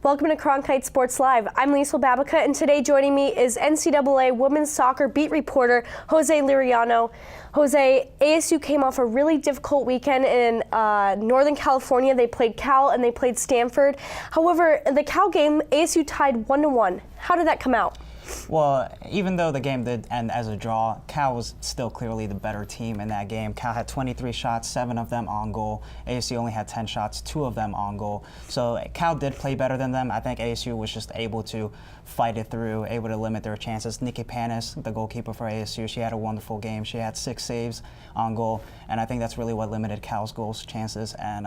Welcome to Cronkite Sports Live. I'm Liesl Babicka, and today joining me is NCAA women's soccer beat reporter Jose Liriano. Jose, ASU came off a really difficult weekend in Northern California. They played Cal and they played Stanford. However, in the Cal game, ASU tied 1-1. How did that come out? Well, even though the game did end as a draw, Cal was still clearly the better team in that game. Cal had 23 shots, 7 of them on goal. ASU only had 10 shots, 2 of them on goal. So Cal did play better than them. I think ASU was just able to fight it through, able to limit their chances. Nikki Panis, the goalkeeper for ASU, she had a wonderful game. She had 6 saves on goal, and I think that's really what limited Cal's goals chances and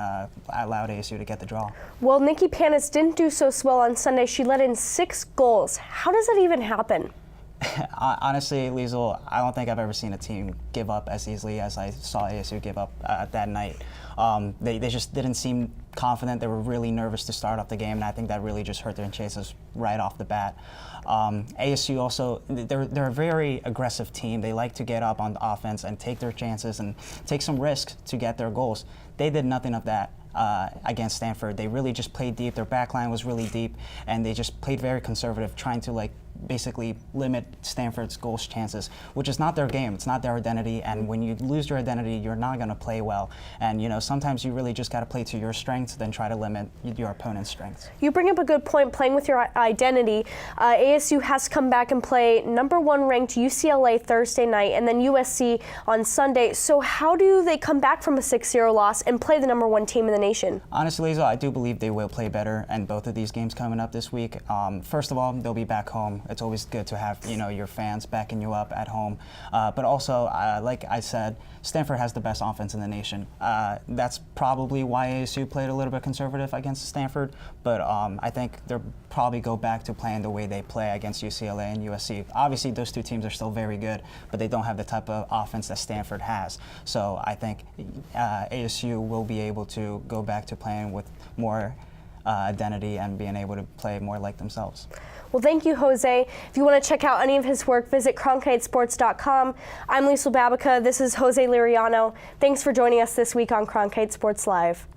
allowed ASU to get the draw. Well, Nikki Panis didn't do so well on Sunday. She let in 6 goals. How does that even happen? Honestly, Liesl, I don't think I've ever seen a team give up as easily as I saw ASU give up that night. They just didn't seem confident. They were really nervous to start off the game, and I think that really just hurt their chances right off the bat. ASU also, they're a very aggressive team. They like to get up on the offense and take their chances and take some risks to get their goals. They did nothing of that against Stanford. They really just played deep. Their back line was really deep, and they just played very conservative, trying to basically limit Stanford's goals chances, which is not their game. It's not their identity, and when you lose your identity, you're not going to play well. And sometimes you really just got to play to your strengths, then try to limit your opponent's strengths. You bring up a good point, playing with your identity. ASU has to come back and play #1 ranked UCLA Thursday night and then USC on Sunday. So how do they come back from a 6-0 loss and play the #1 team in the nation? Honestly, Liesl, I do believe they will play better in both of these games coming up this week. First of all, they'll be back home. It's always good to have your fans backing you up at home. But also, like I said, Stanford has the best offense in the nation. That's probably why ASU played a little bit conservative against Stanford. But I think they'll probably go back to playing the way they play against UCLA and USC. Obviously, those two teams are still very good, but they don't have the type of offense that Stanford has. So I think ASU will be able to go back to playing with more identity and being able to play more like themselves. Well, thank you, Jose. If you want to check out any of his work, visit cronkitesports.com. I'm Liesl Babicka. This is Jose Liriano. Thanks for joining us this week on Cronkite Sports Live.